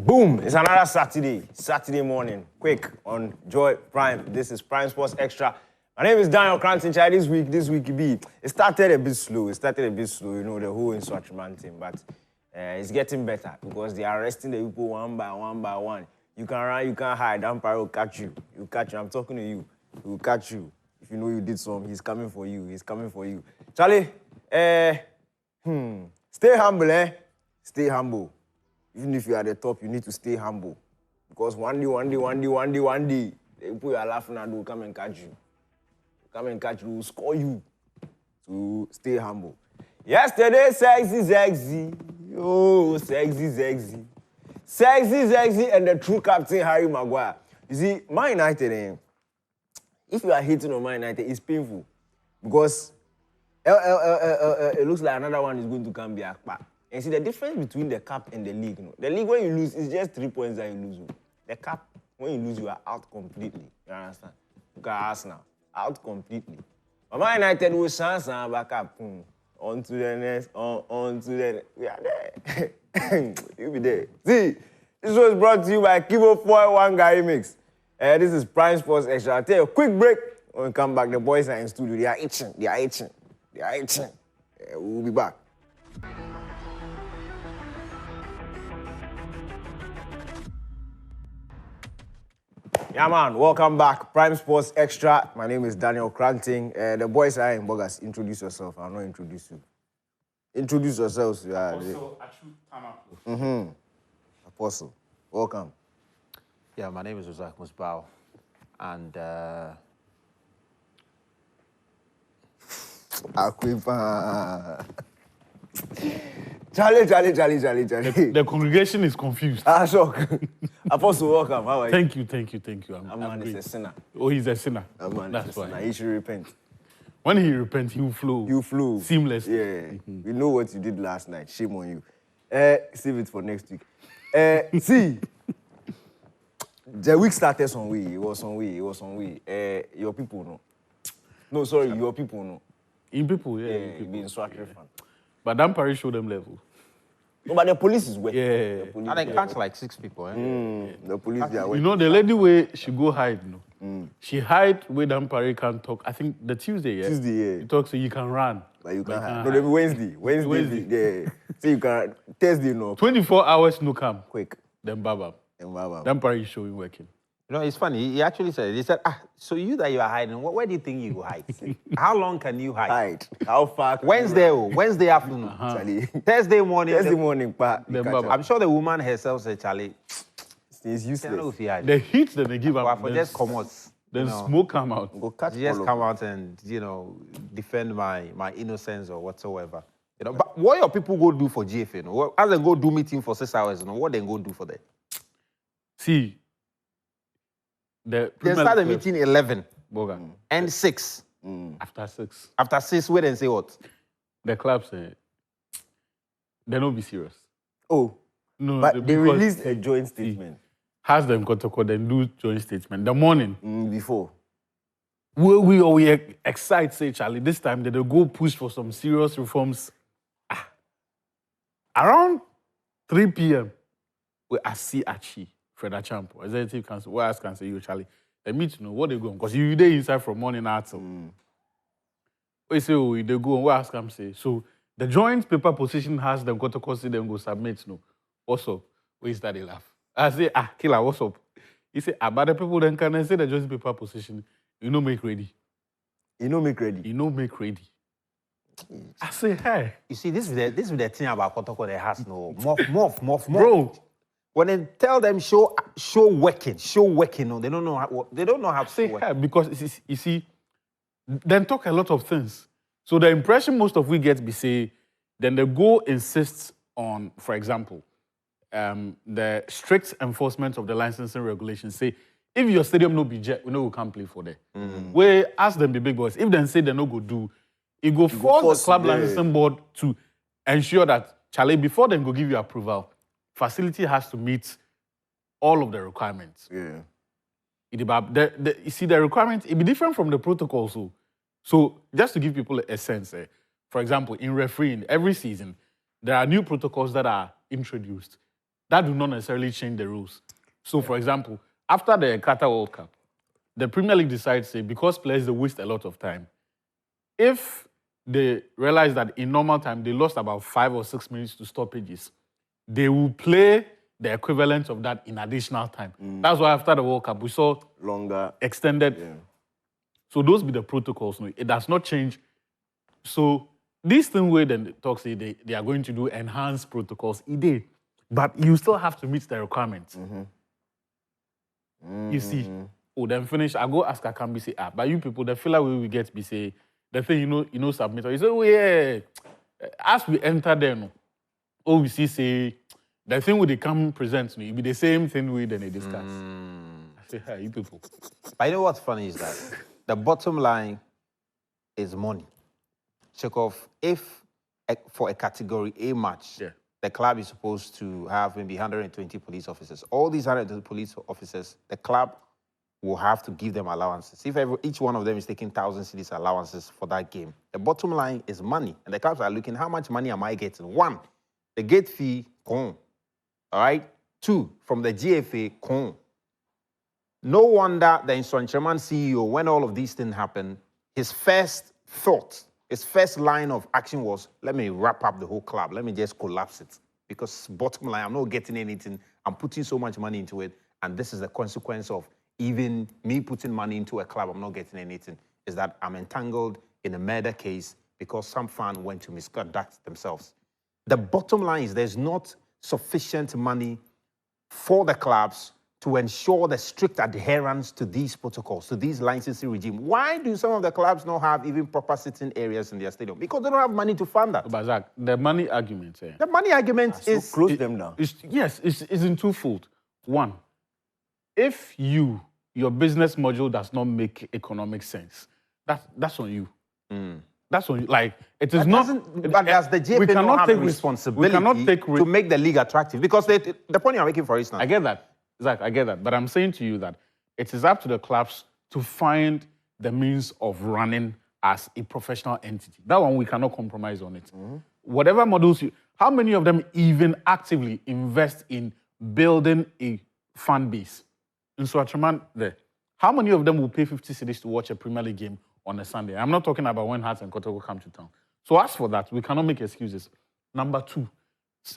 Boom! It's another Saturday morning. Quick on Joy Prime. This is Prime Sports Extra. My name is Daniel Cranton. This week it started a bit slow. You know, the whole instrument thing, but it's getting better because they are arresting the people one by one. You can run, you can't hide. Umpire will catch you. He'll catch you. I'm talking to you. He will catch you. If you know you did something, he's coming for you. Charlie, stay humble, Stay humble. Even if you are at the top, you need to stay humble. Because one day, they put your laughing and they'll come and catch you. Will score you. So stay humble. Yesterday, sexy. Oh, sexy. Sexy, and the true captain, Harry Maguire. You see, Man United, if you are hitting on Man United, it's painful. Because it looks like another one is going to come back. And see, the difference between the cup and the league, the league, when you lose, is just 3 points that you lose. The cup, when you lose, you are out completely. You understand? Look at Arsenal, out completely. But Man United will chance and back up. On to the next, on to the next. We are there. You'll be there. See, this was brought to you by Kibo 4-1 Gary Mix. This is Prime Sports Extra. I'll take a quick break. When we come back, the boys are in studio. They are itching. We'll be back. Yeah, man, welcome back. Prime Sports Extra. My name is Daniel Cranton. The boys are in Bogas. Introduce yourself. I'll not introduce you. Introduce yourselves. Apostle Achutamapo. Apostle, welcome. Yeah, my name is Razak Musbao. And Aquipa. Charlie. The congregation is confused. Shock. Apostle, welcome. How are you? Thank you. A man is a sinner. Oh, he's a sinner. A man That's is a why. sinner. He should repent. When he repents, he will flow. You flew. Seamlessly. Yeah. We know what you did last night. Shame on you. Save it for next week. See, the week started some way. It was some way. Your people know. No, sorry, your people know. In people, yeah. Yeah, you being Swatry fan. But Dan Paris showed them level. No, but the police is working. Yeah. The police, I think catch like 6 people. the police, they are You working. know, the lady where she go hide, she hide where Dan Paris can talk. I think the Tuesday, yeah? Tuesday, yeah. He talks so you can run. But you can't hide. hide. No, maybe Wednesday. Yeah. So you can, Thursday, no. 24 hours, no come. Quick. Then Baba. And blah. Dan Paris showing working. You know, it's funny. He actually said, so you that you are hiding, where do you think you will hide? How long can you hide? How far? Wednesday afternoon. Charlie. Thursday morning. Thursday morning, pa. Then catch Baba. up. I'm sure the woman herself said, Charlie, It's I don't know useless. if he hide. The heat that they give Well, up. for just come out. Then you know, smoke come out. Go catch just follow. come out and, defend my innocence or whatsoever. But what your people go do for GF, as they go do meeting for 6 hours, what they go do for that? See, They start the meeting 11 Boga. and 6. After 6. After 6, wait and say what? The club say they don't be serious. Oh, No, but they because released a joint statement has them Kotoko, then do joint statement. The morning, before. we excite, say Charlie, this time they go push for some serious reforms. Around 3 p.m., we see Achi, Fred Achampo, executive council, where else can say you, Charlie, they meet to know what they go on. Because you there inside from morning until. We say, oh, they go on, where else can say? So the joint paper position has them Kotoko, see them go submit, no. What's up? Where is that they laugh? I say, killer, what's up? He say, but the people then can say the joint paper position, you know, make ready. You know, make ready. You know, make ready. I say, hey. You see, this is the thing about Kotoko that has no morph. Bro. When they tell them show working, no, they don't know how to Say, work. hey, because you see, then talk a lot of things. So the impression most of we get be say, then they go insist on, for example, the strict enforcement of the licensing regulations. Say, if your stadium no be jet, we know we can't play for that. We ask them the big boys. If they say they no go do, it go force the club licensing board to ensure that, Charlie, before they go give you approval, facility has to meet all of the requirements. Yeah. You see, the requirement, it be different from the protocol. So just to give people a sense, for example, in refereeing, every season, there are new protocols that are introduced. that do not necessarily change the rules. So, for example, after the Qatar World Cup, the Premier League decides, say, because players they waste a lot of time, if they realize that in normal time they lost about 5 or 6 minutes to stoppages, they will play the equivalent of that in additional time. That's why after the World Cup we saw Longer. extended. Yeah. So those be the protocols. No, it does not change. So this thing where then talk say they are going to do enhanced protocols, but you still have to meet the requirements. You see, then finish. I go ask Akambi say, but you people, the filler we get be say the thing you know submit. You say, oh yeah, as we enter there, no, we say the thing with the come present me, it be the same thing we then they discuss. I say, hey, you people. But you know what's funny is that the bottom line is money. Check off if for a category A match, the club is supposed to have maybe 120 police officers. All these 120 police officers, the club will have to give them allowances. If each one of them is taking 1,000 cedis allowances for that game, the bottom line is money. And the clubs are looking, how much money am I getting? 1, the gate fee, con. All right? 2, from the GFA, con. No wonder the insurance chairman CEO, when all of these things happen, his first thought, his first line of action was, let me wrap up the whole club. Let me just collapse it. Because bottom line, I'm not getting anything. I'm putting so much money into it. And this is the consequence of even me putting money into a club, I'm not getting anything. Is that I'm entangled in a murder case because some fan went to misconduct themselves. The bottom line is there's not sufficient money for the clubs to ensure the strict adherence to these protocols, to these licensing regime. Why do some of the clubs not have even proper sitting areas in their stadium? Because they don't have money to fund that. But Zach, the money argument, the money argument is close them down. It's in twofold. One, if your business model does not make economic sense, that's on you. That's on you. Like it is not. But does the JFA not have responsibility to make the league attractive? Because the point you're making, for instance, I get that. Zach, I get that. But I'm saying to you that it is up to the clubs to find the means of running as a professional entity. That one, we cannot compromise on it. Whatever models how many of them even actively invest in building a fan base? In Suatraman there, how many of them will pay 50 cedis to watch a Premier League game on a Sunday? I'm not talking about when Hearts and Kotoko come to town. So as for that, we cannot make excuses. Number 2,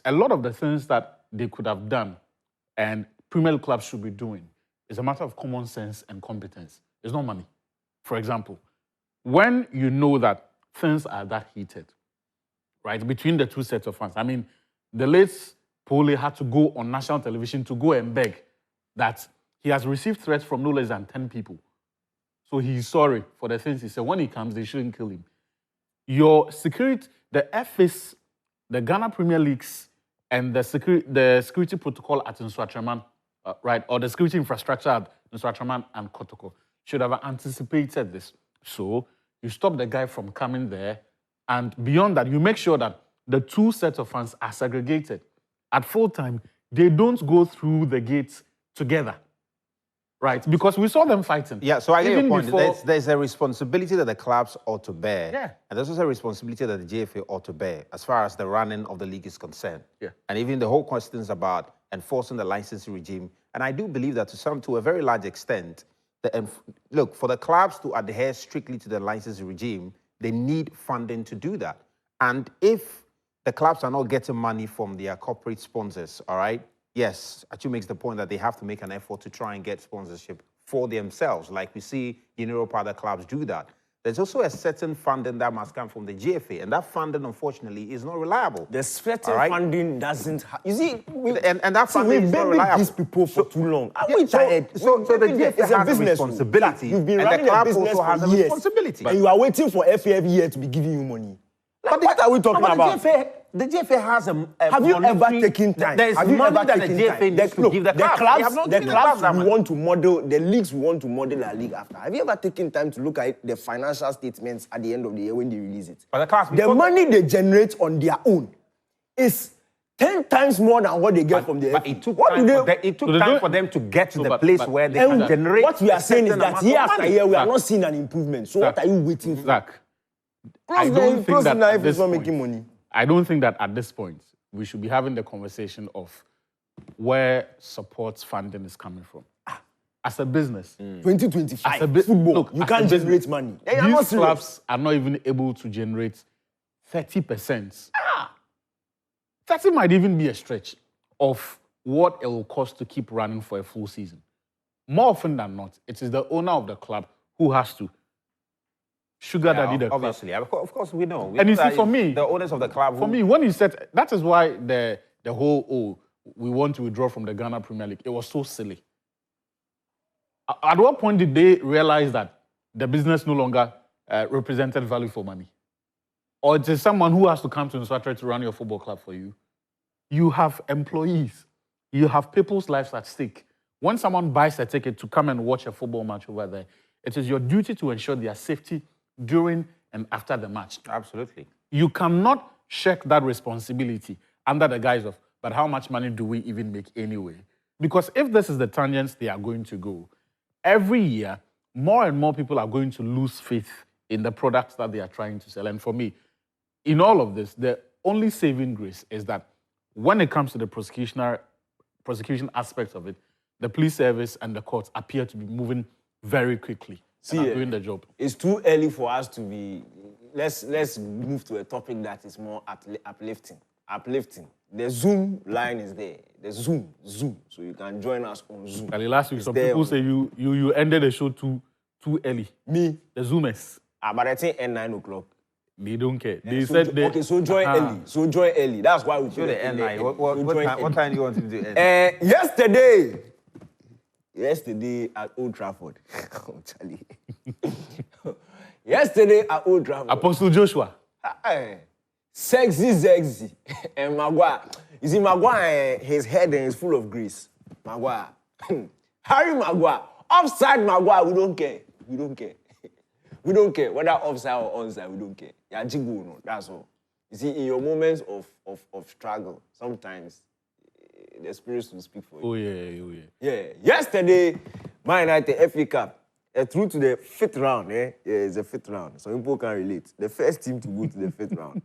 a lot of the things that they could have done and Premier League clubs should be doing is a matter of common sense and competence. It's not money. For example, when you know that things are that heated, right, between the two sets of fans. I mean, the late Pole had to go on national television to go and beg that he has received threats from no less than 10 people. So he's sorry for the things he said. When he comes, they shouldn't kill him. Your security, the FS, the Ghana Premier Leagues, and the security protocol at Nswatraman, right, or the security infrastructure at Nswatraman and Kotoko should have anticipated this. So you stop the guy from coming there, and beyond that, you make sure that the two sets of fans are segregated. At full time, they don't go through the gates together. Right, because we saw them fighting. Yeah, so I get your point. Before... There's a responsibility that the clubs ought to bear. Yeah. And there's also a responsibility that the JFA ought to bear as far as the running of the league is concerned. Yeah. And even the whole questions about enforcing the licensing regime. And I do believe that to a very large extent, look, for the clubs to adhere strictly to the licensing regime, they need funding to do that. And if the clubs are not getting money from their corporate sponsors, all right, yes, Achu makes the point that they have to make an effort to try and get sponsorship for themselves. Like we see in Europe, other clubs do that. There's also a certain funding that must come from the GFA, and that funding, unfortunately, is not reliable. The certain funding doesn't. You see, and that funding is not reliable. These people for too long. So the GFA has a responsibility. You've been and running the club a business also has for a years, responsibility. and you are waiting for FA every year to be giving you money. Like, what are we talking about? The GFA has a have you ever taken time? There is money that the GFA needs to give the clubs. The clubs we want to model, the leagues we want to model a league after. Have you ever taken time to look at the financial statements at the end of the year when they release it? But the money they generate on their own is 10 times more than what they get from the FA. It took time for them to get to the place where they can generate. What we are saying is that year after year, we are not seeing an improvement. So what are you waiting for? Zach, I don't think that at this point, I don't think that at this point we should be having the conversation of where support funding is coming from. As a business, 2025 as a football, look, you as can't a business, generate money. They are not these serious. clubs are not even able to generate 30%. 30 might even be a stretch of what it will cost to keep running for a full season. More often than not, it is the owner of the club who has to sugar daddy the club. Obviously, of course, we know. And you see, that for it's me, the owners of the club. For me, when he said, that is why the whole, we want to withdraw from the Ghana Premier League, it was so silly. At what point did they realize that the business no longer represented value for money? Or it is someone who has to come to Nswatara to run your football club for you? You have employees. You have people's lives at stake. When someone buys a ticket to come and watch a football match over there, it is your duty to ensure their safety during and after the match. Absolutely. You cannot shirk that responsibility under the guise of, but how much money do we even make anyway? Because if this is the tangents they are going to go, every year, more and more people are going to lose faith in the products that they are trying to sell. And for me, in all of this, the only saving grace is that when it comes to the prosecution aspects of it, the police service and the courts appear to be moving very quickly. See, doing the job. It's too early for us to be. Let's move to a topic that is more uplifting. The Zoom line is there. The Zoom. So you can join us on Zoom. Last week, some people say you ended the show too early. Me? The Zoomers. But I think at 9 o'clock. They don't care. They so said they... Okay, so join early. So join early. That's why we Should the end 9. What time do you want him to end? Yesterday at Old Trafford. Oh, Charlie. Yesterday at Old Trafford. Apostle Joshua. Sexy. And Maguire. You see, Maguire, his head is full of grease. Maguire. Harry Maguire. Offside Maguire, we don't care. We don't care. Whether offside or onside, we don't care. That's all. You see, in your moments of struggle, sometimes the spirits will speak for you. Yeah. Yesterday, Man United FA Cup, through to the 5th round. Yeah, it's the 5th round. Some people can relate. The first team to go to the 5th round.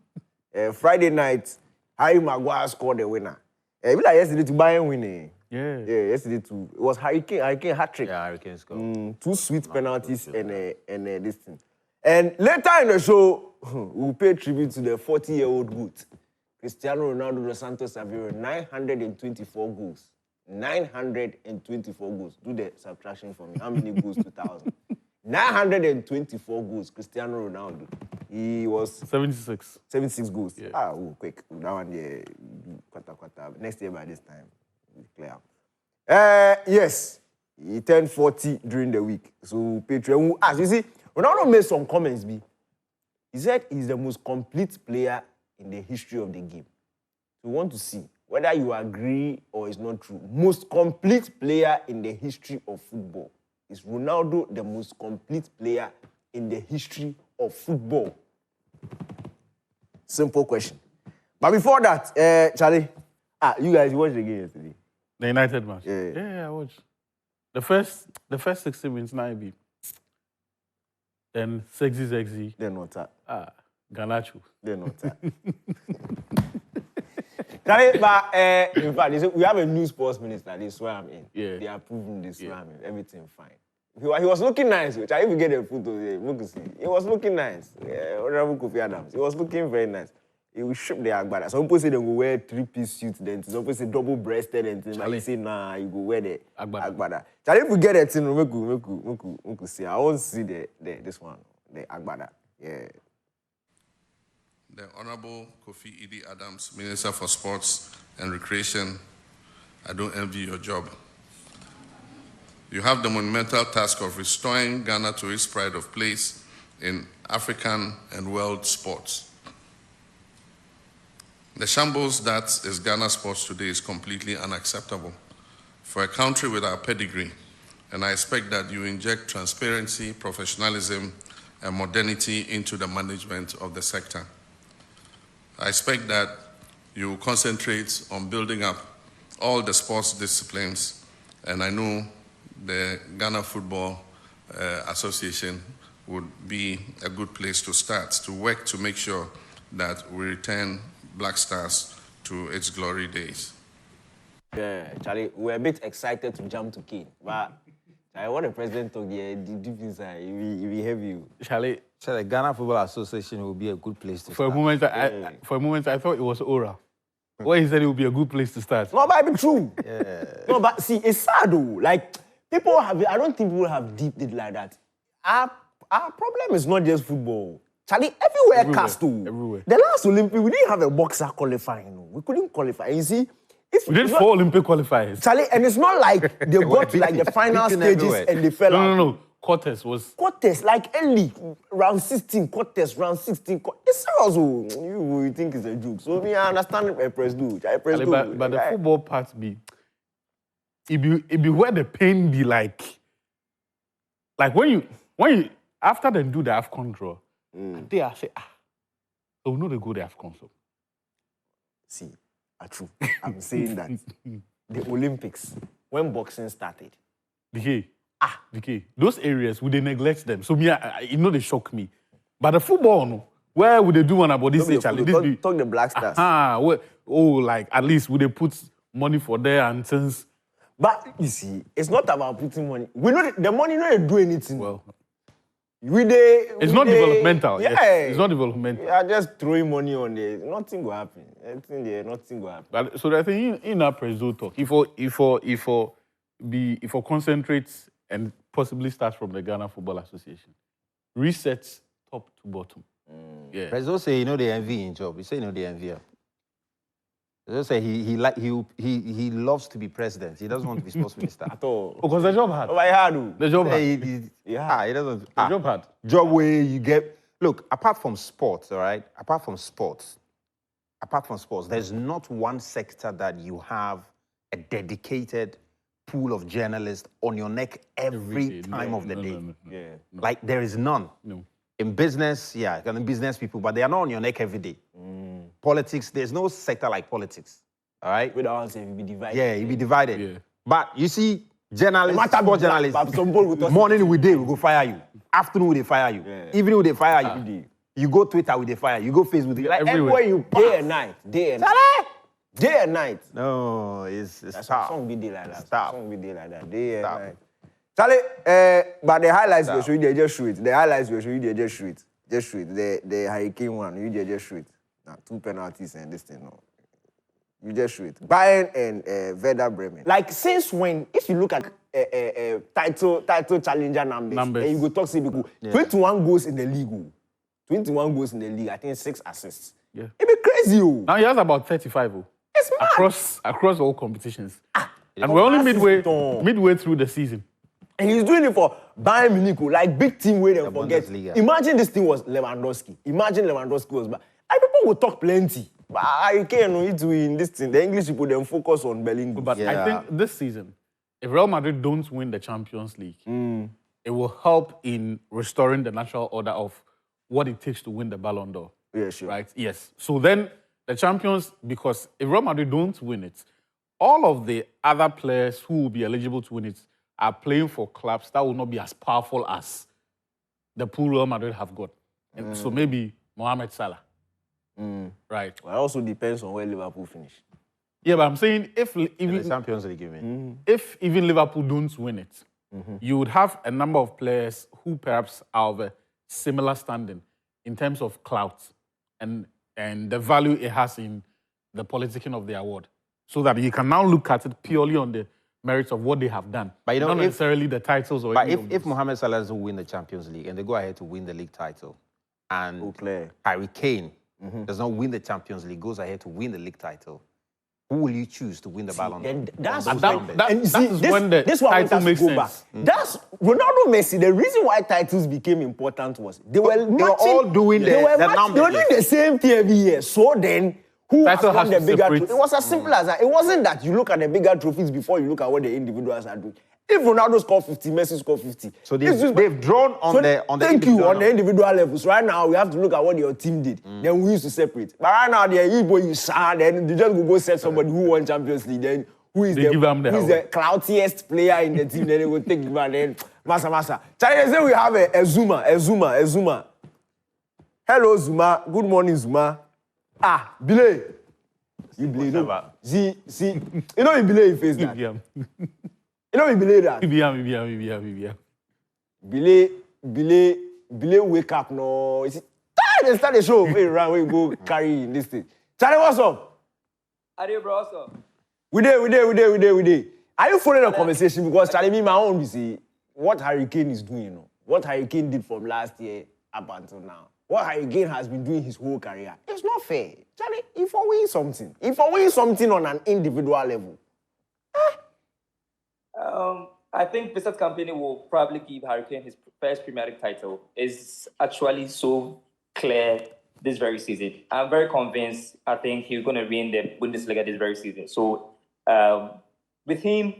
Friday night, Harry Maguire scored the winner. Like yesterday to Bayern winning. Yeah, yesterday too. It was Harry Kane hat-trick. Yeah, Harry Kane scored. 2 sweet penalties and this thing. And later in the show, we'll pay tribute to the 40-year-old GOAT, Cristiano Ronaldo dos Santos Aveiro, 924 goals. 924 goals. Do the subtraction for me. How many goals? 2,000. 924 goals, Cristiano Ronaldo. He was 76 goals. Yeah. Quick. That one, yeah, quarter. Next year by this time, we'll clear out. Yes, he turned 40 during the week. So, Patreon will ask. You see, Ronaldo made some comments, He said he's the most complete player in the history of the game. So, we want to see whether you agree or it's not true. Most complete player in the history of football. Is Ronaldo the most complete player in the history of football? Simple question. But before that, Charlie, you guys watched the game yesterday? The United match? Yeah, I watched. The first 60 minutes, 9B. Then sexy. They're not that. Ganacho. They're not that. Charlie, but in fact, we have a new sports minister. This is where I'm in. Yeah. They are proving this where I'm in. Everything fine. He was looking nice. Which I even get a photo there. He was looking nice. Honorable Kofi Adams. He was looking very nice. He will strip the agbada. Some people say they will wear 3-piece suits. Then some people say double-breasted and things. But he say, nah, you go wear the agbada. Charlie, if we get a thing, we could see. I want to see this one, the agbada. Yeah. The Honorable Kofi Idi Adams, Minister for Sports and Recreation, I don't envy your job. You have the monumental task of restoring Ghana to its pride of place in African and world sports. The shambles that is Ghana sports today is completely unacceptable for a country with our pedigree, and I expect that you inject transparency, professionalism, and modernity into the management of the sector. I expect that you will concentrate on building up all the sports disciplines, and I know the Ghana Football Association would be a good place to start, to work to make sure that we return Black Stars to its glory days. Yeah, Charlie, we were a bit excited to jump to Kane, but what the president told you, the difference he will have you. Charlie, So the Ghana Football Association will be a good place to for start. a moment, I thought it was Ora. Where he said it would be a good place to start. No, but it's true. Yeah. No, but see, it's sad though. Like, people have, I don't think people have deep it like that. Our problem is not just football. Charlie, everywhere cast too. Everywhere. The last Olympic, we didn't have a boxer qualifying. No. We couldn't qualify. You see, if We did 4 Olympic qualifiers. Charlie, and it's not like they got to like the final beaten stages everywhere. and they fell out. No. Cortez was. Quarters, like early, round 16, quarters, round 16. It's also, you think it's a joke. So, me, I understand I press do. But the football part be. It be where the pain be like when you after them do the AFCON draw, they are say, so we know they go the AFCON. So. See, true. I'm saying that the Olympics, when boxing started, DK, those areas, would they neglect them? So, they shock me. But the football, no, where would they do one about this? Talk the Black Stars. Like, at least would they put money for there and things? But, you see, it's not about putting money. We know the money not do anything. Well, it's not developmental. Yeah. Yes, it's not developmental. You are just throwing money on there. Nothing will happen. Nothing will happen. But, so I think in our preso talk, if we concentrate and possibly start from the Ghana Football Association, resets top to bottom. Yeah. President say the envy in job. He say the envy him. President say he loves to be president. He doesn't want to be sports minister At all. Because the job hard. Oh, I had. The job hard. He doesn't. The job hard. Job where you get. Look, apart from sports, all right. Apart from sports, there's not one sector that you have a dedicated pool of journalists on your neck every time of the day. No. Yeah. Like there is none. No. In business, business people, but they are not on your neck every day. Politics, there's no sector like politics. All right? Without saying you'll be divided. Yeah, you'll be divided. Yeah. But you see, journalists, sports journalists, morning we go fire you. Afternoon we fire you. Yeah. Evening we fire you. You go Twitter we fire you. You go Facebook. Like Everywhere. everywhere you Day and night. Day and night. No, it's That's stop. song be day like that. Stop. Song be day like that. Day and Stop. night. Charlie, but the highlights we show you, they just shoot it. The highlights we show you, they just shoot it. Just shoot it. The Hurricane one, you just shoot it. Now, 2 penalties and this thing, no. You just shoot it. Bayern and Werder Bremen. Like, since when, if you look at title challenger numbers, and you go talk to people, 21 goals in the league. 21 goals in the league, I think 6 assists. Yeah. It be crazy, oh. Now he has about 35. It's mad. Across all competitions. And we're only midway through the season. And he's doing it for Bayern Munich, like big team where they forget. Bundesliga. Imagine this thing was Lewandowski. Imagine Lewandowski was back. People will talk plenty. But I can't know it in this thing. The English people then focus on Bellingham. But I think this season, if Real Madrid don't win the Champions League, it will help in restoring the natural order of what it takes to win the Ballon d'Or. Yeah, sure. Right? Yes. So then the champions, because if Real Madrid don't win it, all of the other players who will be eligible to win it are playing for clubs that will not be as powerful as the pool Real Madrid have got. And so maybe Mohamed Salah. Right. Well, it also depends on where Liverpool finish. Yeah, but I'm saying if the even Champions League, you mean? if even Liverpool don't win it, you would have a number of players who perhaps are of a similar standing in terms of clout and the value it has in the politicking of the award. So that you can now look at it purely on the merits of what they have done. But not necessarily the titles or But any of if those. Mohamed Salah doesn't win the Champions League and they go ahead to win the league title, and Clear. Harry Kane does not win the Champions League, goes ahead to win the league title, who will you choose to win the Ballon d'Or? And that's On those that- numbers? that- and you see, is this, when the this one title makes makes go sense. back. That's Ronaldo, Messi. The reason why titles became important was they were all doing the numbers. They were doing the same thing every year. So then, who has Title won has the to bigger? separate. It was as simple as that. It wasn't that you look at the bigger trophies before you look at what the individuals are doing. If Ronaldo scored 50, Messi scored 50. So they've drawn on the thank you individual on the individual levels. Right now, we have to look at what your team did. Then we used to separate. But right now, you sad. Then they just go set somebody who won Champions League. Then who is They give them the who is the cloutiest player in the team? Then they will take him and then massa. China say we have a Zuma. Hello Zuma. Good morning Zuma. Bile. You believe Whatever. See, you know you believe face that. You know you believe that. Believe wake up no. You see, they start the show. Wait, run, we go carry this thing. Charlie, what's up? Ade bro, what's up? We there. Are you following the conversation? Because Charlie, me my own, you see, what Hurricane is doing, you know, what Hurricane did from last year up until now. What Hurricane has been doing his whole career. It's not fair. Charlie, if I win something on an individual level. I think Mr. Company will probably give Hurricane his first Premier League title. It's actually so clear this very season. I'm very convinced. I think he's going to win the Bundesliga this very season. So with him,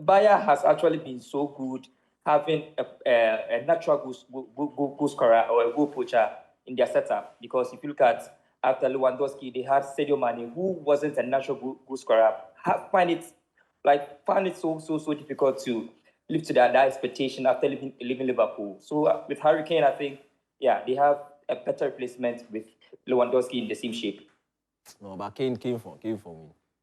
Bayer has actually been so good having a natural goal scorer or a goal poacher in their setup. Because if you look at after Lewandowski, they had Sadio Mane, who wasn't a natural goal scorer. Find it so difficult to live to that expectation after leaving Liverpool. So with Hurricane, I think, they have a better replacement with Lewandowski in the same shape. No, but Kane came for me.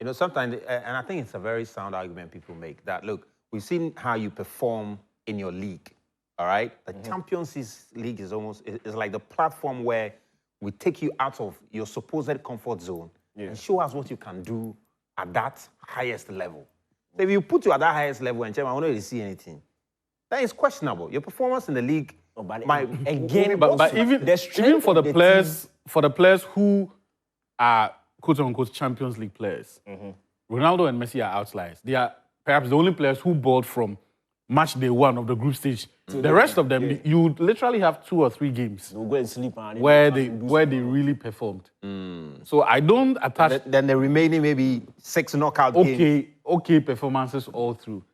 You know, sometimes, and I think it's a very sound argument people make, that, look, we've seen how you perform in your league, all right? The Champions League is like the platform where we take you out of your supposed comfort zone and show us what you can do at that highest level. So if you put you at that highest level and I want to see anything, that is questionable. Your performance in the league but even for the players who are quote unquote Champions League players, Ronaldo and Messi are outliers. They are perhaps the only players who balled from match day one of the group stage. The rest of them, you literally have 2 or 3 games go and sleep where they really performed. So I don't attach. Then the remaining maybe 6 knockout games. Okay performances all through.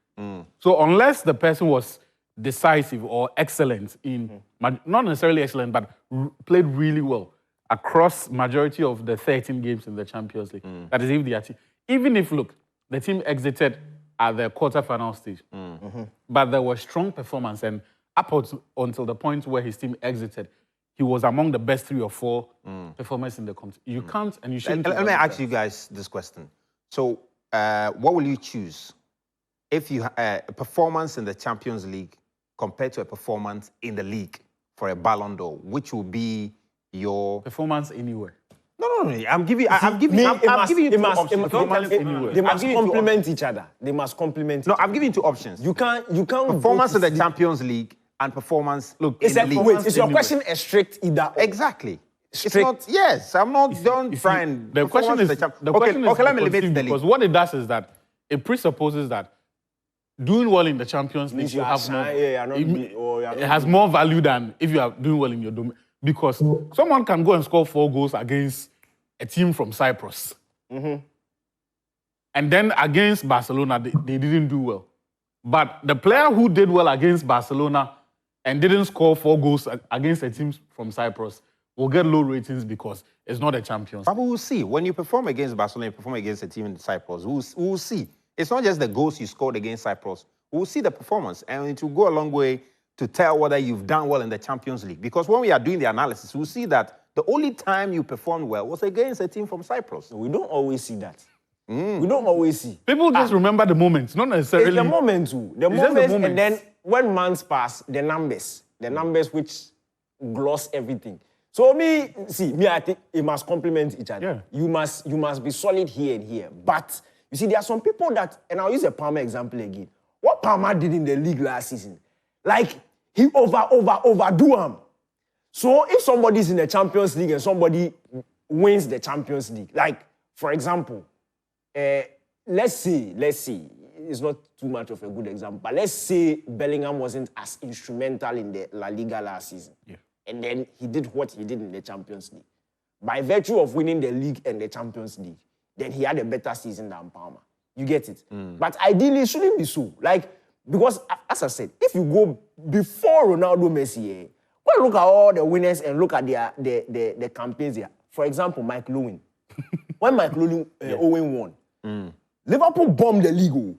So unless the person was decisive or excellent in, not necessarily excellent, but played really well across majority of the 13 games in the Champions League. That is if they are even if, look, the team exited at the quarterfinal stage, but there was strong performance, and up until the point where his team exited, he was among the best 3 or 4 performers in the competition. You can't and you shouldn't. Let me ask you guys this question. So, what will you choose if you a performance in the Champions League compared to a performance in the league for a Ballon d'Or? Which will be your performance anywhere? No. I'm giving you 2 options. They must complement each other. They must complement. No, I'm giving you 2 options. You can't. Performance in the Champions League and performance in the league. Wait, is your question a strict either? Exactly. Strict. It's not. Yes, I'm not done trying. The question is let me limit the league. Because what it does is that it presupposes that doing well in the Champions League you have more. It has more value than if you are doing well in your domain. Because someone can go and score 4 goals against a team from Cyprus. And then against Barcelona, they didn't do well. But the player who did well against Barcelona and didn't score 4 goals against a team from Cyprus will get low ratings because it's not a Champions League. But we'll see. When you perform against Barcelona, you perform against a team in Cyprus, we'll see. It's not just the goals you scored against Cyprus. We'll see the performance, and it will go a long way to tell whether you've done well in the Champions League. Because when we are doing the analysis, we'll see that the only time you performed well was against a team from Cyprus. We don't always see that. We don't always see. People just remember the moments, not necessarily. It's the moment too. The moments, and then when months pass, the numbers which gloss everything. So I think it must complement each other. Yeah. You must be solid here and here. But you see, there are some people that, and I'll use a Palmer example again. What Palmer did in the league last season, like he overdo him. So if somebody's in the Champions League and somebody wins the Champions League, like for example, let's say it's not too much of a good example, but let's say Bellingham wasn't as instrumental in the La Liga last season, and then he did what he did in the Champions League. By virtue of winning the league and the Champions League, then he had a better season than Palmer. You get it? But ideally, it shouldn't be so. Like, because as I said, if you go before Ronaldo, Messi, go and look at all the winners and look at their campaigns here. For example, Mike Lewin. When Mike Lewin Owen won, Liverpool bombed the league.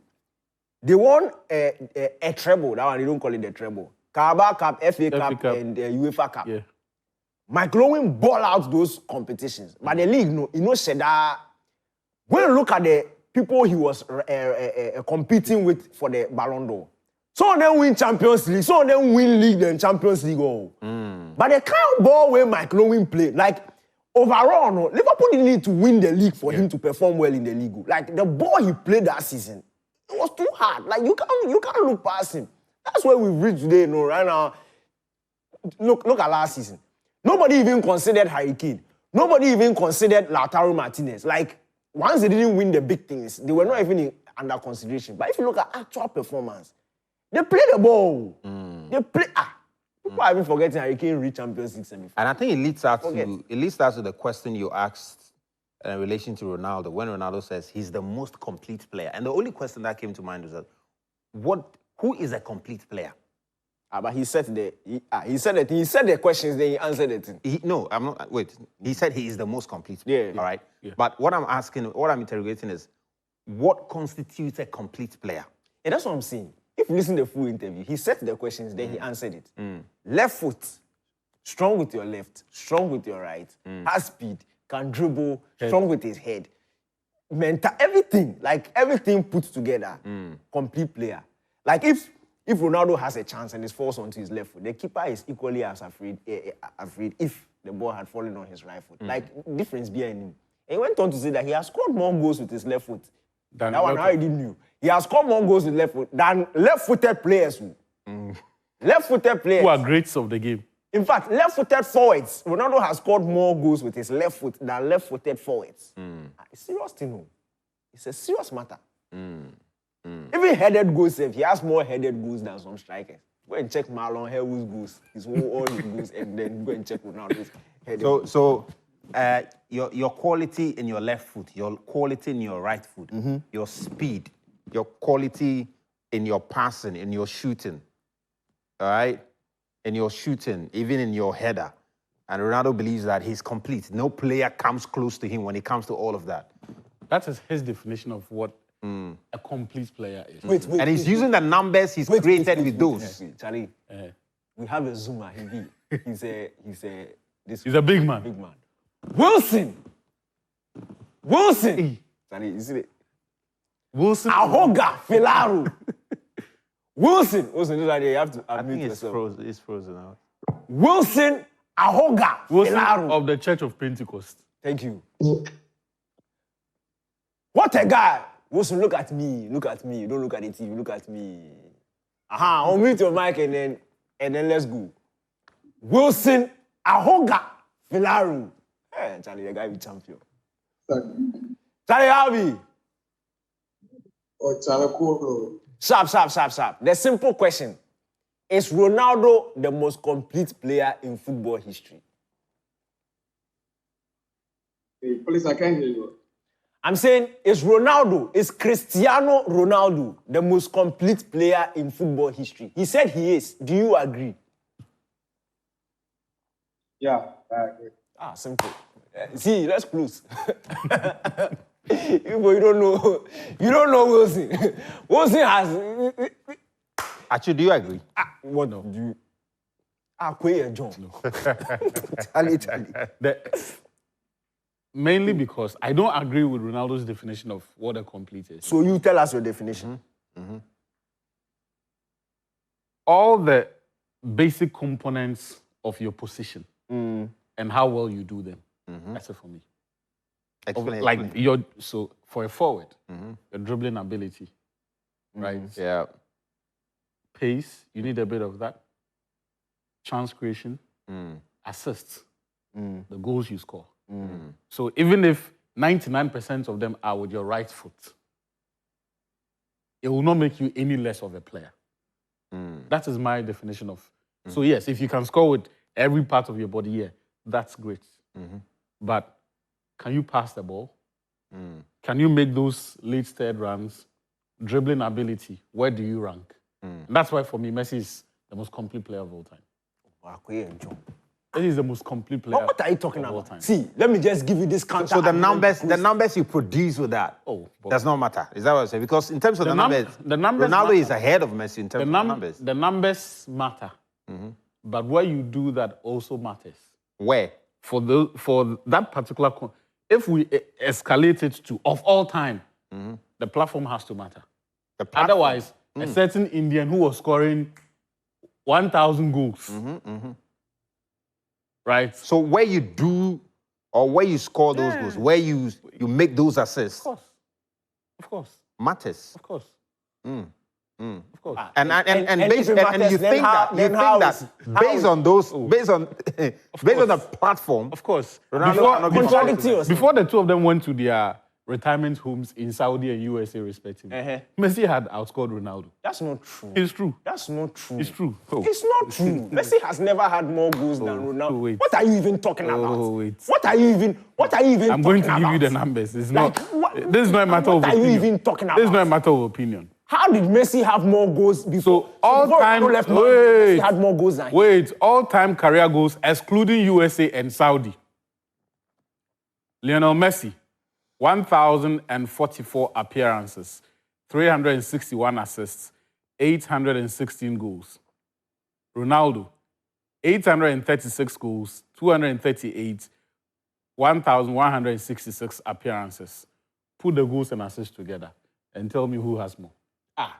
They won a treble. That one, they don't call it the treble. Carabao Cup, FA Cup, and UEFA Cup. Yeah. Mike Lewin ball out those competitions. But the league, said that when you look at the people he was competing with for the Ballon d'Or, some of them win Champions League, some of them win League and Champions League. But the kind of ball where Mike Owen played, like overall, no, Liverpool didn't need to win the league for him to perform well in the league. Like the ball he played that season, it was too hard. Like you can't look past him. That's where we've reached today, you know, right now. Look at last season. Nobody even considered Harry Kane. Nobody even considered Lautaro Martinez. Like, once they didn't win the big things, they were not even under consideration. But if you look at actual performance, they play the ball. They play. People are even forgetting Harry Kane reached Champions League semi-final. And I think it leads us to the question you asked in relation to Ronaldo. When Ronaldo says he's the most complete player, and the only question that came to mind was that, who is a complete player? But he said the questions, then he answered it. No, I'm not. Wait, he said he is the most complete. Yeah. All right. Yeah. But what I'm interrogating is, what constitutes a complete player? And that's what I'm saying. If you listen to the full interview, he said the questions, then he answered it. Left foot, strong with your left, strong with your right, has speed, can dribble, strong with his head. Mental, everything put together, complete player. Like if Ronaldo has a chance and is forced onto his left foot, the keeper is equally as afraid if the ball had fallen on his right foot. Like, difference behind him. And he went on to say that he has scored more goals with his left foot. That one I already knew. He has scored more goals with left foot than left-footed players. Left-footed players. Who are greats of the game. In fact, left-footed forwards, Ronaldo has scored more goals with his left foot than left-footed forwards. It's serious thing. It's a serious matter. Even headed goals, he has more headed goals than some strikers. Go and check Marlon Hellwood's goals, all his goals, and then go and check Ronaldo's headed. So your quality in your left foot, your quality in your right foot, your speed, your quality in your passing, in your shooting, all right? In your shooting, even in your header. And Ronaldo believes that he's complete. No player comes close to him when it comes to all of that. That is his definition of what a complete player is. Wait, and he's using the numbers he's created with those. Charlie, we have a Zoomer. He's a big man. Big man. Wilson. Charlie, you see it? Wilson. Ahoga Filaru. Wilson, you have to admit I think yourself. it's frozen out. Wilson Ahoga Filaru. Of the Church of Pentecost. Thank you. What a guy. Wilson, look at me. Look at me. Don't look at the TV. Look at me. I'll mute your mic and then let's go. Wilson Ahoga Filaru. Hey, Charlie, the guy be champion. Charlie Harvey. Oh, Charlie, cool. Sharp. The simple question. Is Ronaldo the most complete player in football history? Hey, please, I can't hear you. I'm saying, is Cristiano Ronaldo the most complete player in football history? He said he is. Do you agree? Yeah, I agree. Simple. See, let's close. You don't know Wilson. Wilson has... Actually, do you agree? What do you... Quay John. No. Charlie. Mainly because I don't agree with Ronaldo's definition of what a complete is. So you tell us your definition. All the basic components of your position and how well you do them. That's it for me. Explain. So for a forward, your dribbling ability, right? Yeah. Pace, you need a bit of that. Chance creation, assists, the goals you score. So even if 99% of them are with your right foot, it will not make you any less of a player. That is my definition of. So yes, if you can score with every part of your body, yeah, that's great. But can you pass the ball? Can you make those late third runs? Dribbling ability, where do you rank? That's why for me, Messi is the most complete player of all time. He is the most complete player. What are you talking about? Time. See, let me just give you this counter. So the numbers you produce with that, does not matter. Is that what I'm saying? Because in terms of the numbers, Ronaldo is ahead of Messi in terms of numbers. The numbers matter, but where you do that also matters. Where? For that particular, if we escalate it to of all time, the platform has to matter. Otherwise, a certain Indian who was scoring 1,000 goals, right? So where you do or where you score those goals, where you make those assists, Of course, matters. of course. Of course. And if it matters, you then think how- that then how is- based on those based on the platform, Of course. Ronaldo cannot be contradicting yourself. Before the two of them went to their retirement homes in Saudi and USA, respectively, Messi had outscored Ronaldo. That's not true. It's true. That's not true. It's true. It's not true. Messi has never had more goals than Ronaldo. wait. What are you even talking about? wait. What are you even I'm going to talking give you the about? numbers. It's Like, not. what- This is not a matter of what are you opinion. even talking This is not a about? matter of opinion. How did Messi have more goals before? So all before time. Ronaldo left Man, Messi Wait. had more goals than him. Wait. All-time career goals, excluding USA and Saudi. Lionel Messi, 1,044 appearances, 361 assists, 816 goals. Ronaldo, 836 goals, 238, 1,166 appearances. Put the goals and assists together and tell me who has more.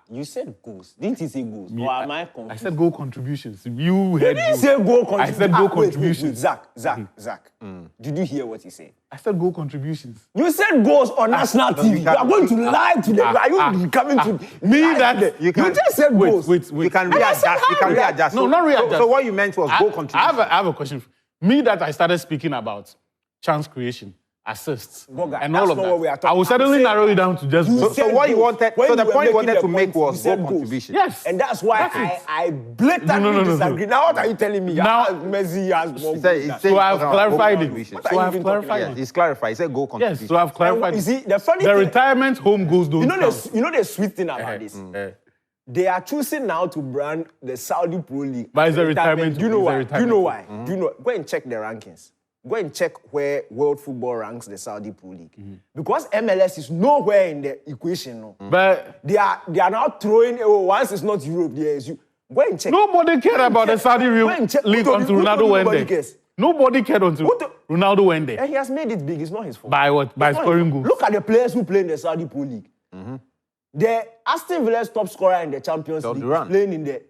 You said goals. Didn't you say goals? Or am I confused? I said goal contributions. You You heard didn't goals. say goal contributions. I said goal Wait, contributions. Zach. Did you hear what he said? I said goal contributions. You said goals on national TV. You are going to lie to them. Are you coming to Me lie that- to them? you can- You just said goals. Wait. you can And I said readjust. You can how? readjust. No, not readjust. So what you meant was goal I contribution. have a question. Me that I started speaking about chance creation, assists, Goga, and that's all of not that. what we are talking I will about. suddenly You narrow said- it down to just You goals. said So what you goals. wanted, When so the you were point you making wanted the to make point, was you said goal goals. contribution. Yes. And that's why That's it. I blatantly No. disagree. Now what are you telling me? Now- Messi has more He said- goals he than- said So he I've was clarified goal it. contribution. What are So you I've even talking clarified Yeah, it. he's clarified. He said goal contribution. Yes, so I've clarified You it. see, the funny The thing, retirement home goals don't count. you know the sweet thing about this? They are choosing now to brand the Saudi Pro League. But as it's a retirement. Do you know It's a why? Do you retirement. know why? Do you know? Go and check the rankings. Go and check where world football ranks the Saudi Pro League. Because MLS is nowhere in the equation. No. But They are now throwing, once it's not Europe, there is you. Go and check. nobody cared about the Saudi Go and check. league Who told until you- who Ronaldo told you went nobody there. cares? Nobody cared until Who to- Ronaldo went there. And he has made it big. It's not his fault. By what? By It's not scoring his fault. goals. Look at the players who play in the Saudi Pro League. The Aston Villa's top scorer in the Champions League is Durant. playing in the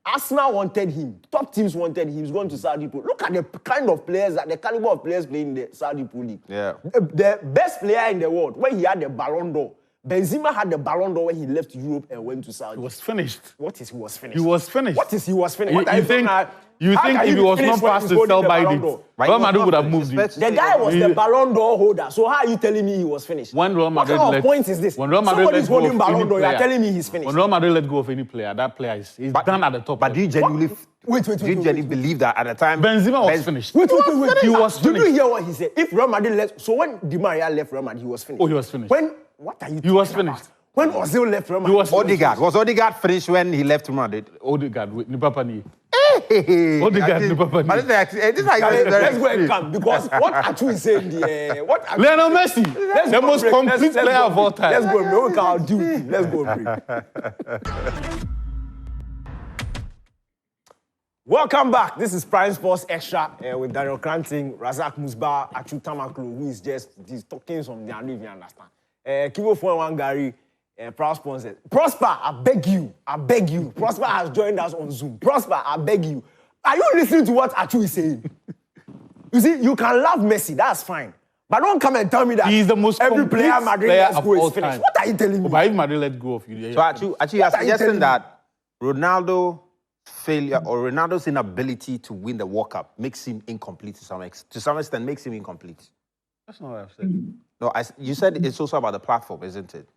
Arsenal wanted him. Top teams wanted him. He's going to Saudi Pro. Look at the kind of players, the caliber of players playing in the Saudi Pro League. Yeah. The best player in the world, when he had the Ballon d'Or, Benzema had the Ballon d'Or when he left Europe and went to Saudi. He was finished. What is he was finished? He was finished. What is he was finished? You, What are you talking think about? you How think can if he he was finish not when past he's the holding sell the by Ballon date, d'Or? But he Real was Madrid not would have finished. moved him. It's The guy was the Ballon d'Or holder. So how are you telling me he was finished? When Real What Madrid kind let of point is this? When Real Madrid Somebody's let go holding of Ballon any d'Or. You're player, telling me he's finished. When Real Madrid let go of any player, that player is done at the top. But do you genuinely Wait, do you genuinely believe that at the time Benzema was finished. Wait. He was Did you finished. hear what he said? If Real Madrid left, so when Di Maria left Real Madrid, he was finished. Oh, he was finished. What are you? He was talking about? finished. When Ozil left Real Madrid, He was finished. Was Odegaard finished when he left Madrid? Odegaard with Nipapani. Odegaard, Odegaard, the Papa But this is how Guys, you let's go and come because what Atu is saying, Lionel Messi, Let's the go most break. complete Let's player go of all break. time. Let's go. No, we can't do it. Let's go break. Welcome back. This is Prime Sports Extra with Daniel Cranting, Razak Musba, Achu Tamaklo, who is just these talking some they don't even understand. Kivo Fon Gary, proud sponsor. Prosper, I beg you. Prosper has joined us on Zoom. Prosper, I beg you. Are you listening to what Achu is saying? You see, you can love Messi, that's fine. But don't come and tell me that He is the most every complete player Madrid player lets of go is all finished. time. What are you telling me? But if Madrid let go of you, So actually, you're What are you telling suggesting me? that Ronaldo's failure or Ronaldo's inability to win the World Cup makes him incomplete to some extent, makes him incomplete. that's not what I've said. No, you said it's also about the platform, isn't it?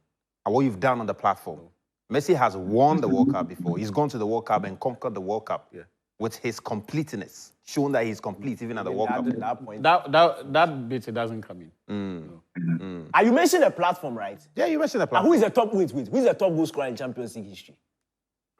And what you've done on the platform. Messi has won the World Cup before. He's gone to the World Cup and conquered the World Cup with his completeness, shown that he's complete even at the World Cup. That point. That bit, it doesn't come in. Are you mentioned a platform, right? Yeah, you mentioned the And platform. who is the top? Who is the top goal scorer in Champions League history?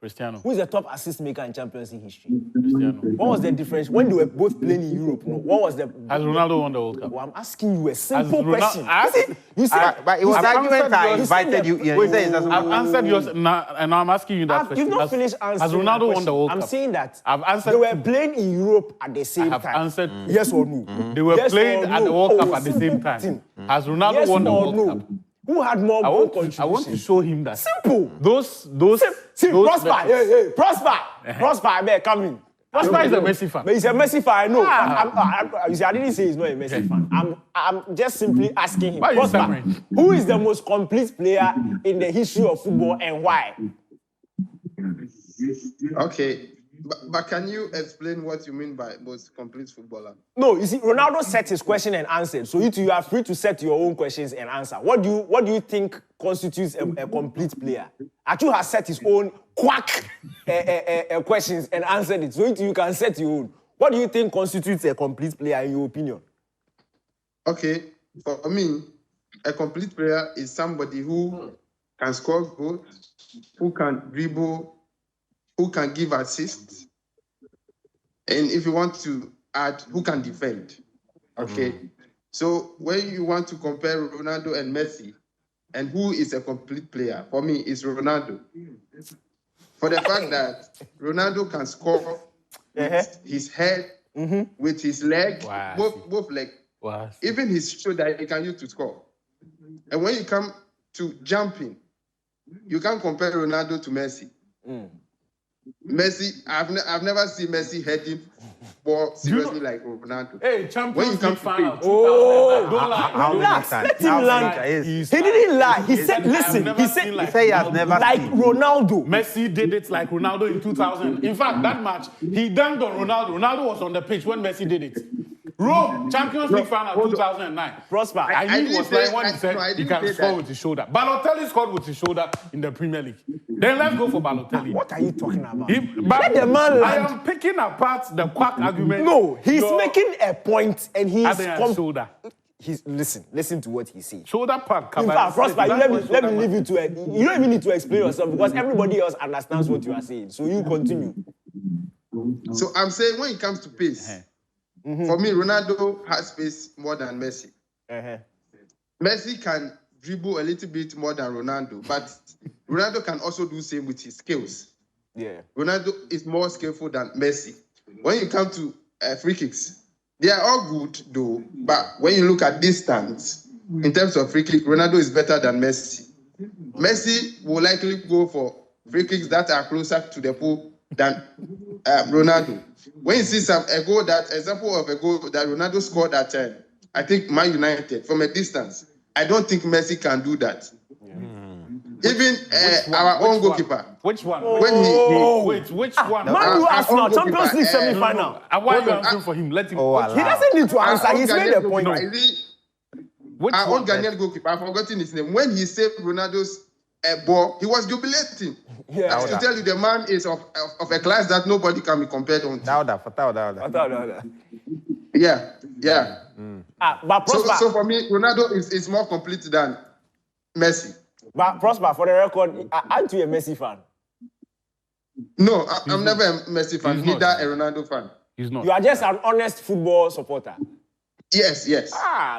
Cristiano. Who is the top assist maker in Champions League history? Cristiano. What was the difference when they were both playing in Europe? No, what was the? Has Ronaldo won the World Cup? Well, I'm asking you a simple Ronaldo- question. I- You see, But it was I've argument answered I yours. invited you. Yeah, Wait, he said it doesn't I've matter. answered yours, and now I'm asking you that question. You've not finished answering. Has my Ronaldo won question. the World I'm Cup? saying that I've answered. they were playing in Europe at the same have time. answered. Yes or no? They were Yes playing or at the no? World Cup Oh, at the simple same time. thing. Has Ronaldo Yes won the or World no? Cup? Who had more I goal want to contributions? show him that. Simple. Those. See, those Prosper. metrics- Hey, Prosper. Prosper, I better come in. Prosper is a Messi fan. But he's a Messi fan, I know. Ah. You see, I didn't say he's not a Messi fan. I'm just simply asking him. Why are you Prosper, stammering? who is the most complete player in the history of football and why? Okay, but can you explain what you mean by most complete footballer? No, you see, Ronaldo set his question and answered. So you are free to set your own questions and answer. What do you think constitutes a complete player? Atu has set his own quack questions and answered it. So you can set your own. What do you think constitutes a complete player in your opinion? Okay, for me, a complete player is somebody who can score goals, who can dribble, who can give assists, and if you want to add, who can defend. Okay, so when you want to compare Ronaldo and Messi, and who is a complete player, for me, it's Ronaldo. For the fact that Ronaldo can score his head with his leg, Wow. both legs. Wow. Even his shoulder, he can use to score. And when you come to jumping, you can't compare Ronaldo to Messi. Messi, I've never seen Messi heading ball seriously like Ronaldo. Hey, When you Champions come League to final. play- Don't lie. How many Relax, times? let him How many land. times? He didn't lie. He said, I've listen, never he seen said, He said he has never like seen. Ronaldo. Messi did it like Ronaldo in 2000. In fact, that match, he dunked on Ronaldo. Ronaldo was on the pitch when Messi did it. Rome, Champions League final 2009. Prosper. And I he didn't was say- like when he I said he didn't can say score that. with his shoulder. Balotelli scored with his shoulder in the Premier League. Then let's go for Balotelli. What are you talking about? But Let the man I land. am picking apart the quack argument. No, he's Your making a point and he's shoulder. listen to what he says. Shoulder pad. In fact, Prosper, let me leave you to it. You don't even need to explain yourself because everybody else understands what you are saying. So you continue. So I'm saying when it comes to pace, for me, Ronaldo has pace more than Messi. Messi can dribble a little bit more than Ronaldo, but Ronaldo can also do the same with his skills. Yeah. Ronaldo is more skillful than Messi. When you come to free kicks, they are all good though, but when you look at distance, in terms of free kick, Ronaldo is better than Messi. Messi will likely go for free kicks that are closer to the pool than Ronaldo. When you see example of a goal that Ronaldo scored at, I think Man United from a distance, I don't think Messi can do that. Even our own goalkeeper. Which one? When he Wait, which one? Man, you ask now, Champions League no, semi-final. Why are you answering for him? Let him. He doesn't need to answer. our own He's made Ghanaian a point. goalkeeper, is he- Which our one? own Ghanaian goalkeeper, I've forgotten his name. When he saved Ronaldo's ball, he was jubilating. Yeah. That's to tell you the man is of a class that nobody can be compared on. Dauda. Yeah. But Prosper, So for me, Ronaldo is more complete than Messi. but Prosper, for the record, aren't you a Messi fan? No, I'm never a Messi fan, He's neither not. a Ronaldo fan. He's not. You are just an honest football supporter. Yes.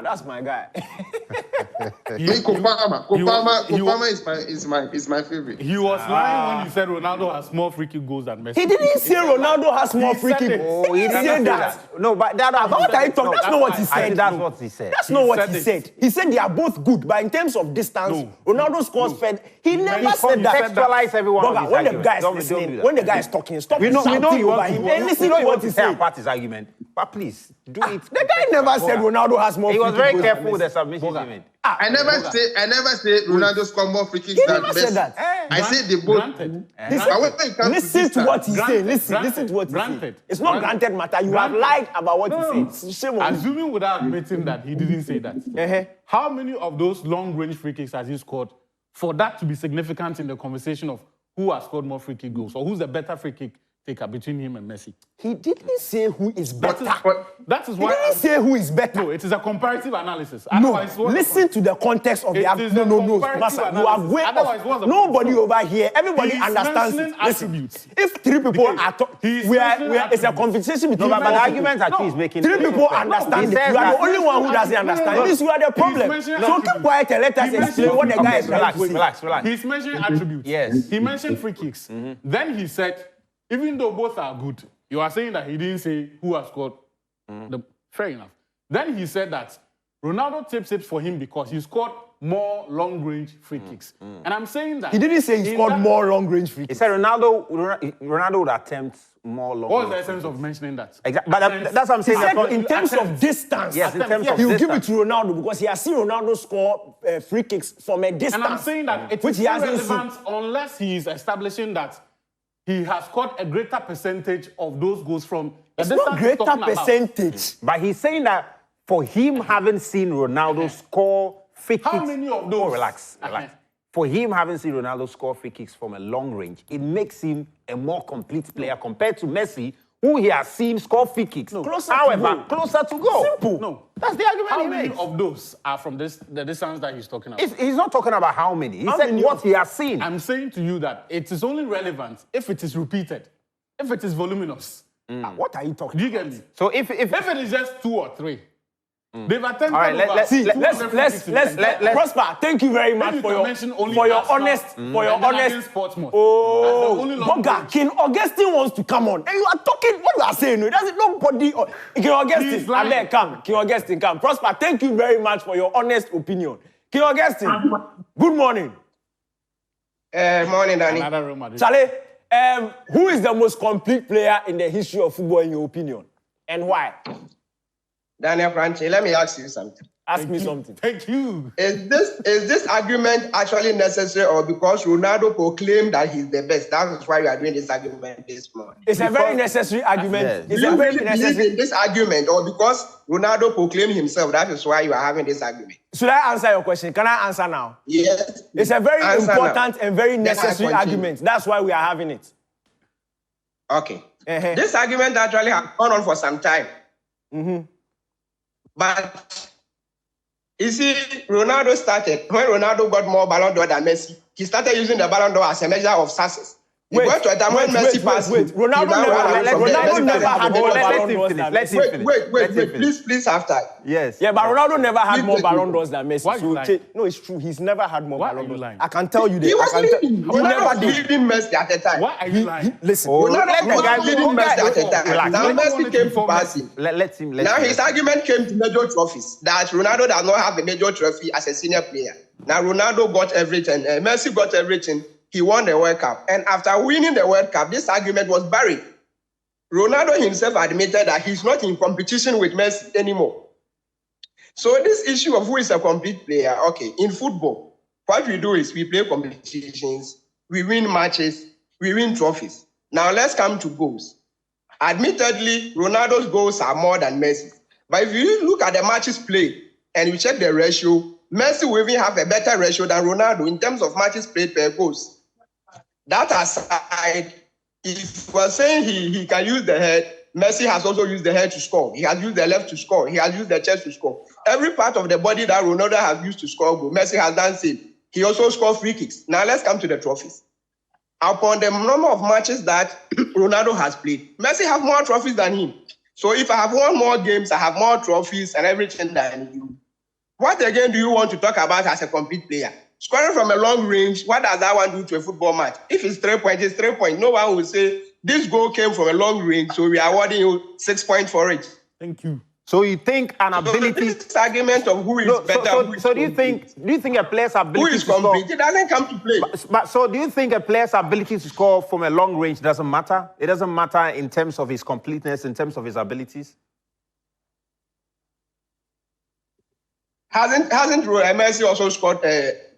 That's my guy. Me, Kopama is my favorite. He was lying when he said Ronaldo has more free kick goals than Messi. He didn't say Ronaldo has more free said kick. it. Oh, he didn't say that. No, but that. What are you talking? That's not what he I said. think that's what he said. That's not what said he it. said. He said they are both good, but in terms of distance, No. Ronaldo scores fed. He never He said that. contextualize everyone of Boga, his when the argument. guy is Don't do listening, that. when the guy is talking, stop We know shouting you over want him to. and listen we know to you what want he to tear said. apart his argument, but please do it. The guy never said Ronaldo has more He free was kick very goals than careful with Messi. the submissions he made. I never say Ronaldo scored more free kicks He than never Messi. said that. I said they both. Granted. He But said, when it comes to listen to distance, what he Granted, said. Listen granted, to what he said. granted, It's not granted matter. You have granted. lied about what No. he said. Shame on you. Assuming without admitting that he didn't say that. How many of those long-range free kicks has he scored for that to be significant in the conversation of who has scored more free kick goals or who's the better free kick taker between him and Messi. He didn't say who is better. That is He why didn't say who is better. No, it is a comparative analysis. No, Otherwise, what's listen to the context of the It is a no, comparative Master, you are analysis. way Otherwise, off. what's the Nobody point? over here, everybody He's understands mentioning it. Listen, attributes. if three people Okay. are talking, He's it's a mentioning competition between No, but the people. argument that he's making. Three people fair. understand He it. says You are that- the only one who doesn't understand. It means you are the problem. mentioning So keep attributes. quiet and let us He explain what the mentioned- guy is trying to say. Relax. He's mentioning attributes. Yes. He mentioned free kicks. Then he said, even though both are good, you are saying that he didn't say who has scored. Fair enough. Then he said that Ronaldo tips it for him because he scored more long-range free kicks. And I'm saying that... He didn't say he in scored that- more long-range free He kicks. said Ronaldo would attempt more long. What was the essence of mentioning that? Exactly. But that's what I'm He saying. said That's in what- terms of distance, Yes, in terms of he will give it distance. to Ronaldo because he has seen Ronaldo score free kicks from a distance. And I'm saying that it which is he hasn't irrelevant unless he is establishing that he has scored a greater percentage of those goals from the It's distance not he's greater talking about. percentage. But he's saying that for him having seen Ronaldo score free kicks. How many of those? Oh, relax. For him having seen Ronaldo score free kicks from a long range, it makes him a more complete player compared to Messi, who he has seen score free kicks. Closer to However, goal. closer to goal. Simple. No. That's the argument How he many makes. of those are from the distance that he's talking about? He's not talking about how many. He How said many what of- he has seen. I'm saying to you that it is only relevant if it is repeated, if it is voluminous. What are you talking Do you about? get me? So if If it is just 2 or 3, they've attempted All right, over let's- See, 200 free let's kicks in the entire- Prosper. Thank you very much you for can your mention only for your Arsenal, honest for your and then honest. against Portsmouth. Oh, That's the only long Boga, range. King Augustine wants to come on. And you are talking what you are saying. No, it doesn't nobody. King Augustine, He's lying. Abeg, come. King Augustine, come. Prosper, thank you very much for your honest opinion. King Augustine, good morning. Morning, Danny. Another Real Madrid. Charlie, who is the most complete player in the history of football in your opinion, and why? Daniel Franchi, let me ask you something. Ask me something. Thank you. Is this argument actually necessary, or because Ronaldo proclaimed that he's the best? That is why you are doing this argument this morning. It's a very necessary argument. Yes. Do It's you a very really believe necessary. in this argument, or because Ronaldo proclaimed himself, that is why you are having this argument? Should I answer your question? Can I answer now? Yes. It's a very Answer important now. and very Then I necessary continue. argument. That's why we are having it. Okay. Uh-huh. This argument actually has gone on for some time. But you see, Ronaldo started, when Ronaldo got more Ballon d'Or than Messi, he started using the Ballon d'Or as a measure of success. He got to a time when Messi passed him. Ronaldo he now never ran had- from there. Ronaldo Messi never started had to more get Ballon better. d'Ors finish. than Let Messi. him Wait, finish. wait, Let him finish. please after. Yes. Yeah, but Ronaldo never had Please more let Ballon me- d'Ors than Messi. Why you lying? No, it's true. He's never had more Why Ballon are you d'Ors. lying? I can tell you that. He was I can tell- leading. He Ronaldo never was did. leading Messi at the time. Why are you lying? Listen. Oh, Ronaldo let the guy was leading Messi at the time. Relax. Now Ronaldo Messi wanted came to to pass him. Let him. Now his argument came to major trophies, that Ronaldo does not have a major trophy as a senior player. Now Ronaldo got everything, Messi got everything. He won the World Cup. And after winning the World Cup, this argument was buried. Ronaldo himself admitted that he's not in competition with Messi anymore. So this issue of who is a complete player, okay, in football, what we do is we play competitions, we win matches, we win trophies. Now let's come to goals. Admittedly, Ronaldo's goals are more than Messi. But if you look at the matches played and you check the ratio, Messi will even have a better ratio than Ronaldo in terms of matches played per goals. That aside, if we're saying he can use the head, Messi has also used the head to score. He has used the left to score. He has used the chest to score. Every part of the body that Ronaldo has used to score goal, Messi has done same. He also scored free kicks. Now let's come to the trophies. Upon the number of matches that Ronaldo has played, Messi have more trophies than him. So if I have won more games, I have more trophies and everything than you. What again do you want to talk about as a complete player? Scoring from a long range, what does that one do to a football match? If it's 3 points, it's 3 points. No one will say, this goal came from a long range, so we are awarding you 6 points for it. Thank you. So you think an So ability? this argument of who is No, better, who is so do you complete, think a player's who ability is to score? complete, it doesn't come to play. But so do you think a player's ability to score from a long range doesn't matter? It doesn't matter in terms of his completeness, in terms of his abilities? Hasn't Messi also scored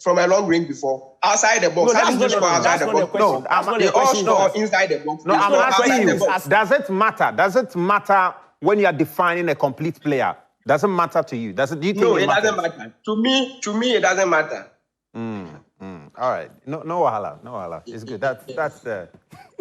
from a long range before? Outside the box. No, that's Hasn't he not scored outside the the box? question. No, That's not They the all question. score inside the box. No, They I'm score asking outside you, the box. does it matter? Does it matter when you are defining a complete player? Does it matter to you? Do you think No, it matters? doesn't matter. To me, it doesn't matter. All right. No wahala. It's good. That's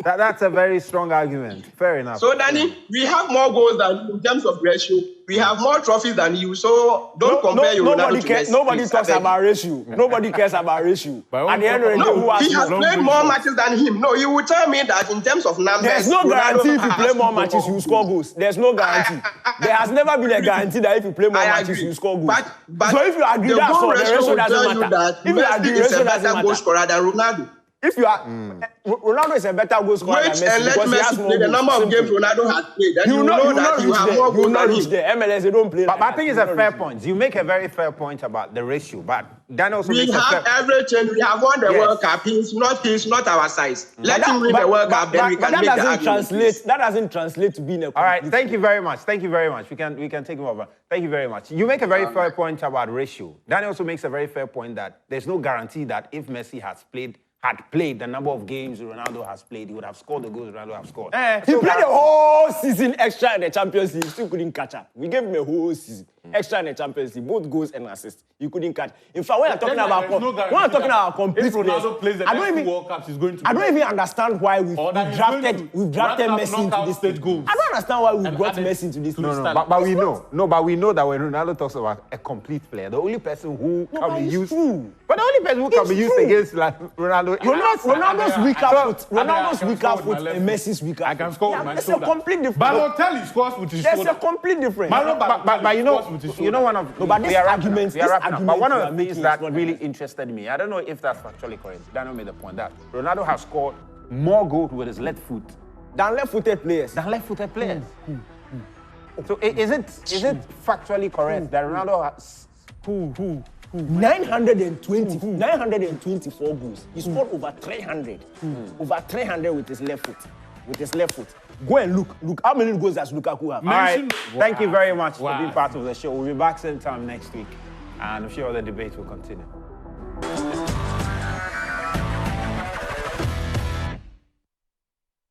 That's a very strong argument. Fair enough. So, Danny, we have more goals than you in terms of ratio. We have more trophies than you. So, don't compare your Ronaldo to Messi. Nobody talks about ratio. Nobody cares about ratio. At the end of the day, who has he has played more matches than him. No, you will tell me that in terms of numbers. There's no guarantee if you play more matches, you score goals. There's no guarantee. There has never been a guarantee that if you play more matches, you score goals. But so if you agree that's all, the ratio doesn't matter. If you agree, Messi is ratio a better doesn't goal matter. scorer than Ronaldo. If you are Ronaldo is a better goal scorer than Wait Messi and let because he has Messi more play the goals. number of games Simple. Ronaldo has played. Then You will know that not you reach have there. more You will goals not than reach him. there. MLS they don't play. But like I think that. it's a fair point. You make a very fair point about the ratio, but Dan also We makes a have fair everything. We have won the Yes. World Cup. He's not our size. Let him win the World Cup, then we can that make the doesn't argument. translate. That doesn't translate to being a. All right, thank you very much. Thank you very much. We can take him over. Thank you very much. You make a very fair point about ratio. Danny also makes a very fair point that there's no guarantee that if Messi had played the number of games Ronaldo has played, he would have scored the goals Ronaldo has scored. He played the whole season extra in the Champions League. He still couldn't catch up. We gave him a whole season extra in the Champions League, both goals and assists. He couldn't catch. In fact, when I'm talking about complete if Ronaldo plays the next two World Cups, he's going to. I don't even understand why we've drafted Messi into this stage. goals. I don't understand why we brought Messi into this. But we know. No, but we know that when Ronaldo talks about a complete player, the only person who can be used. But the only person who can be used against like Ronaldo. Ronaldo's weaker foot and Messi's weaker foot. I can score with my There's shoulder. a complete difference. Balotelli scores with his There's shoulder. a complete difference. But you know one of but this argument, but one of the things that really interested me, I don't know if that's factually correct. Daniel made the point that Ronaldo has scored more goals with his left foot than left-footed players. So is it factually correct that Ronaldo has 924 goals. He scored over 300. Over 300 with his left foot. Go and look how many goals does Lukaku have? All right. Thank you very much for being part of the show. We'll be back same time next week. And I'm sure the debate will continue.